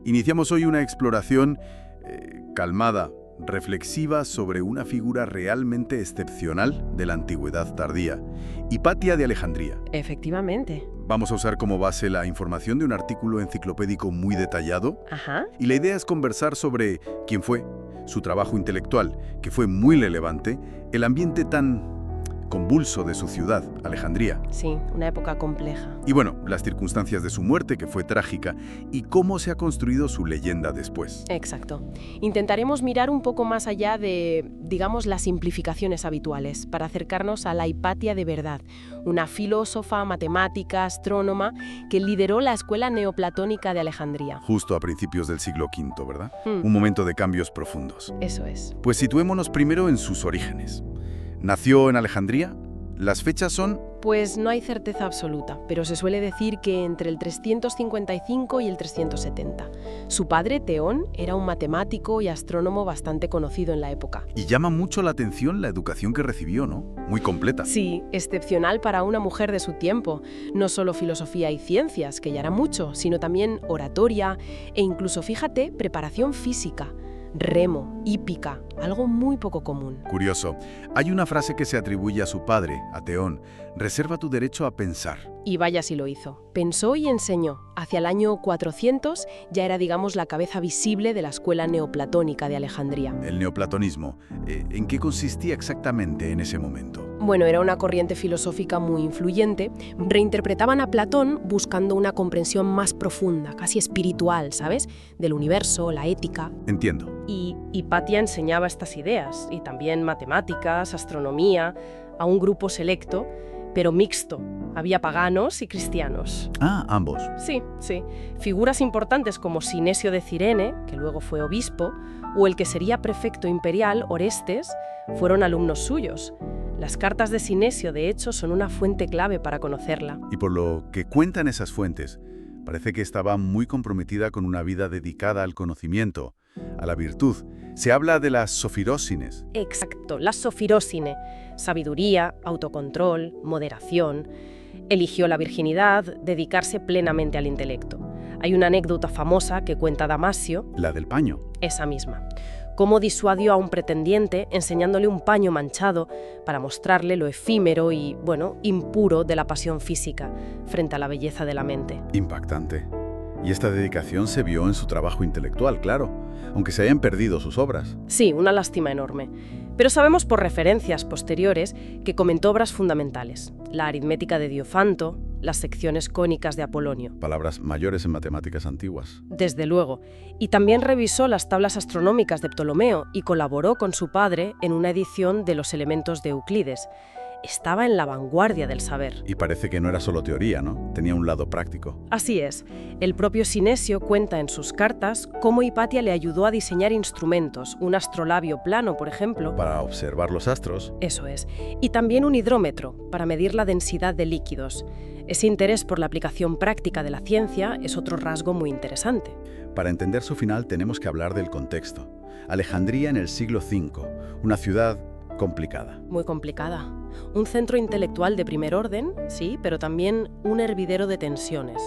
Iniciamos hoy una exploración calmada, reflexiva sobre una figura realmente excepcional de la antigüedad tardía, Hipatia de Alejandría. Efectivamente. Vamos a usar como base la información de un artículo enciclopédico muy detallado. Ajá. Y la idea es conversar sobre quién fue, su trabajo intelectual, que fue muy relevante, el ambiente tan convulso de su ciudad, Alejandría. Sí, una época compleja. Y bueno, las circunstancias de su muerte, que fue trágica, y cómo se ha construido su leyenda después. Exacto. Intentaremos mirar un poco más allá de, digamos, las simplificaciones habituales, para acercarnos a la Hipatia de verdad, una filósofa, matemática, astrónoma, que lideró la escuela neoplatónica de Alejandría. Justo a principios del siglo V, ¿verdad? Un momento de cambios profundos. Eso es. Pues situémonos primero en sus orígenes. ¿Nació en Alejandría? Las fechas son... Pues no hay certeza absoluta, pero se suele decir que entre el 355 y el 370. Su padre, Teón, era un matemático y astrónomo bastante conocido en la época. Y llama mucho la atención la educación que recibió, ¿no? Muy completa. Sí, excepcional para una mujer de su tiempo. No solo filosofía y ciencias, que ya era mucho, sino también oratoria e incluso, fíjate, preparación física. Remo, hípica, algo muy poco común. Curioso. Hay una frase que se atribuye a su padre, a Teón: reserva tu derecho a pensar. Y vaya si lo hizo. Pensó y enseñó. Hacia el año 400 ya era, digamos, la cabeza visible de la escuela neoplatónica de Alejandría. El neoplatonismo, ¿en qué consistía exactamente en ese momento? Bueno, era una corriente filosófica muy influyente. Reinterpretaban a Platón buscando una comprensión más profunda, casi espiritual, ¿sabes? Del universo, la ética. Entiendo. Y Hipatia enseñaba estas ideas, y también matemáticas, astronomía, a un grupo selecto, pero mixto. Había paganos y cristianos. Ah, ambos. Sí, sí. Figuras importantes como Sinesio de Cirene, que luego fue obispo, o el que sería prefecto imperial, Orestes, fueron alumnos suyos. Las cartas de Sinesio, de hecho, son una fuente clave para conocerla. Y por lo que cuentan esas fuentes, parece que estaba muy comprometida con una vida dedicada al conocimiento, a la virtud. Se habla de las sofirósines. Exacto, las sofirósine. Sabiduría, autocontrol, moderación. Eligió la virginidad, dedicarse plenamente al intelecto. Hay una anécdota famosa que cuenta Damasio. La del paño. Esa misma. Cómo disuadió a un pretendiente enseñándole un paño manchado para mostrarle lo efímero y, bueno, impuro de la pasión física frente a la belleza de la mente. Impactante. Y esta dedicación se vio en su trabajo intelectual, claro, aunque se hayan perdido sus obras. Sí, una lástima enorme. Pero sabemos por referencias posteriores que comentó obras fundamentales: la aritmética de Diofanto, las secciones cónicas de Apolonio. Palabras mayores en matemáticas antiguas. Desde luego. Y también revisó las tablas astronómicas de Ptolomeo y colaboró con su padre en una edición de los elementos de Euclides. Estaba en la vanguardia del saber. Y parece que no era solo teoría, ¿no? Tenía un lado práctico. Así es. El propio Sinesio cuenta en sus cartas cómo Hipatia le ayudó a diseñar instrumentos, un astrolabio plano, por ejemplo. Para observar los astros. Eso es. Y también un hidrómetro, para medir la densidad de líquidos. Ese interés por la aplicación práctica de la ciencia es otro rasgo muy interesante. Para entender su final tenemos que hablar del contexto. Alejandría en el siglo V, una ciudad complicada. Muy complicada. Un centro intelectual de primer orden, sí, pero también un hervidero de tensiones.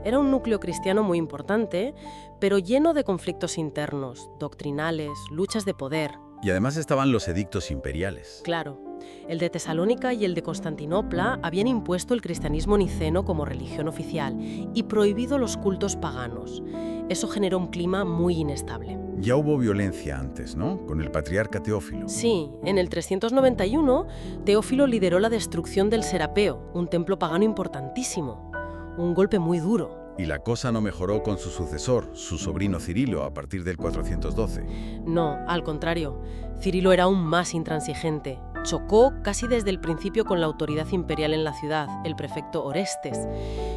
Era un núcleo cristiano muy importante, pero lleno de conflictos internos, doctrinales, luchas de poder. Y además estaban los edictos imperiales. Claro. El de Tesalónica y el de Constantinopla habían impuesto el cristianismo niceno como religión oficial y prohibido los cultos paganos. Eso generó un clima muy inestable. Ya hubo violencia antes, ¿no? Con el patriarca Teófilo. Sí, en el 391, Teófilo lideró la destrucción del Serapeo, un templo pagano importantísimo. Un golpe muy duro. Y la cosa no mejoró con su sucesor, su sobrino Cirilo, a partir del 412. No, al contrario. Cirilo era aún más intransigente. Chocó casi desde el principio con la autoridad imperial en la ciudad, el prefecto Orestes.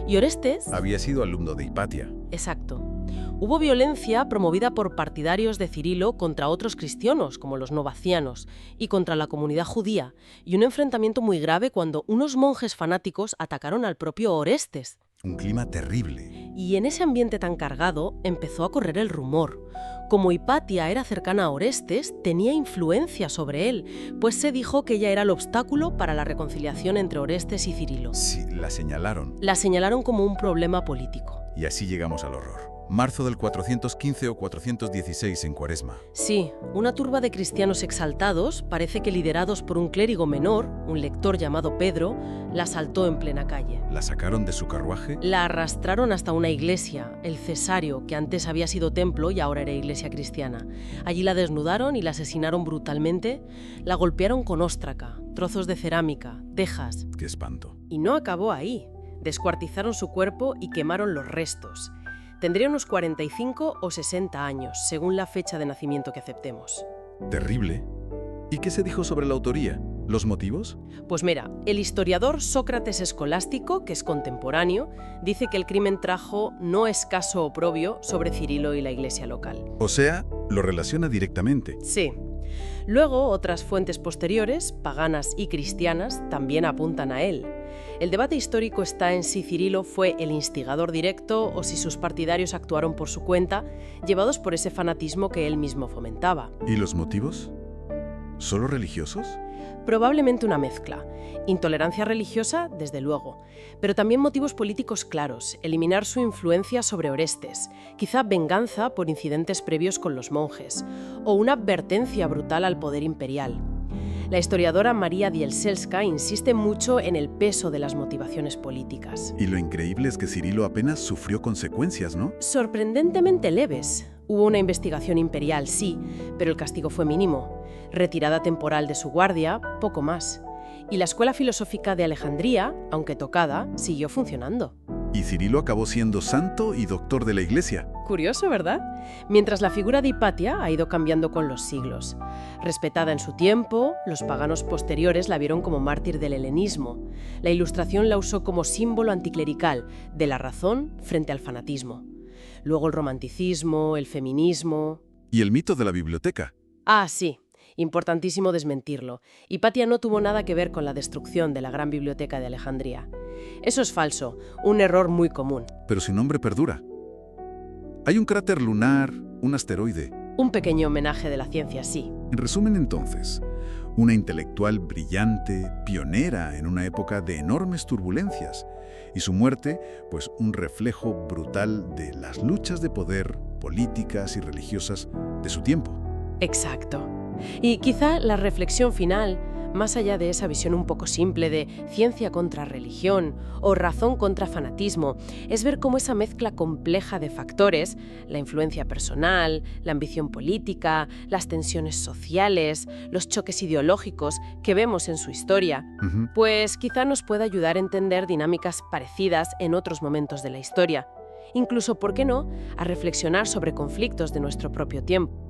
Y Orestes... había sido alumno de Hipatia. Exacto. Hubo violencia promovida por partidarios de Cirilo contra otros cristianos, como los novacianos, y contra la comunidad judía, y un enfrentamiento muy grave cuando unos monjes fanáticos atacaron al propio Orestes. Un clima terrible. Y en ese ambiente tan cargado empezó a correr el rumor. Como Hipatia era cercana a Orestes, tenía influencia sobre él, pues se dijo que ella era el obstáculo para la reconciliación entre Orestes y Cirilo. Sí, la señalaron. La señalaron como un problema político. Y así llegamos al horror. marzo del 415 o 416 en Cuaresma. Sí, una turba de cristianos exaltados, parece que liderados por un clérigo menor, un lector llamado Pedro, la asaltó en plena calle. ¿La sacaron de su carruaje? La arrastraron hasta una iglesia, el Cesario, que antes había sido templo y ahora era iglesia cristiana. Allí la desnudaron y la asesinaron brutalmente. La golpearon con óstraca, trozos de cerámica, tejas. ¡Qué espanto! Y no acabó ahí. Descuartizaron su cuerpo y quemaron los restos. Tendría unos 45 o 60 años, según la fecha de nacimiento que aceptemos. Terrible. ¿Y qué se dijo sobre la autoría? ¿Los motivos? Pues mira, el historiador Sócrates Escolástico, que es contemporáneo, dice que el crimen trajo no escaso oprobio sobre Cirilo y la iglesia local. O sea, lo relaciona directamente. Sí. Luego, otras fuentes posteriores, paganas y cristianas, también apuntan a él. El debate histórico está en si Cirilo fue el instigador directo o si sus partidarios actuaron por su cuenta, llevados por ese fanatismo que él mismo fomentaba. ¿Y los motivos? ¿Solo religiosos? Probablemente una mezcla. Intolerancia religiosa, desde luego, pero también motivos políticos claros, eliminar su influencia sobre Orestes, quizá venganza por incidentes previos con los monjes, o una advertencia brutal al poder imperial. La historiadora María Dielselska insiste mucho en el peso de las motivaciones políticas. Y lo increíble es que Cirilo apenas sufrió consecuencias, ¿no? Sorprendentemente leves. Hubo una investigación imperial, sí, pero el castigo fue mínimo. Retirada temporal de su guardia, poco más. Y la escuela filosófica de Alejandría, aunque tocada, siguió funcionando. Y Cirilo acabó siendo santo y doctor de la Iglesia. Curioso, ¿verdad? Mientras la figura de Hipatia ha ido cambiando con los siglos. Respetada en su tiempo, los paganos posteriores la vieron como mártir del helenismo. La Ilustración la usó como símbolo anticlerical de la razón frente al fanatismo. Luego el romanticismo, el feminismo... ¿Y el mito de la biblioteca? Ah, sí. Importantísimo desmentirlo. Hipatia no tuvo nada que ver con la destrucción de la gran biblioteca de Alejandría. Eso es falso, un error muy común. Pero su nombre perdura. Hay un cráter lunar, un asteroide. Un pequeño homenaje de la ciencia, sí. En resumen, entonces, una intelectual brillante, pionera en una época de enormes turbulencias. Y su muerte, pues un reflejo brutal de las luchas de poder, políticas y religiosas de su tiempo. Exacto. Y quizá la reflexión final, más allá de esa visión un poco simple de ciencia contra religión o razón contra fanatismo, es ver cómo esa mezcla compleja de factores, la influencia personal, la ambición política, las tensiones sociales, los choques ideológicos que vemos en su historia, pues quizá nos pueda ayudar a entender dinámicas parecidas en otros momentos de la historia. Incluso, ¿por qué no?, a reflexionar sobre conflictos de nuestro propio tiempo.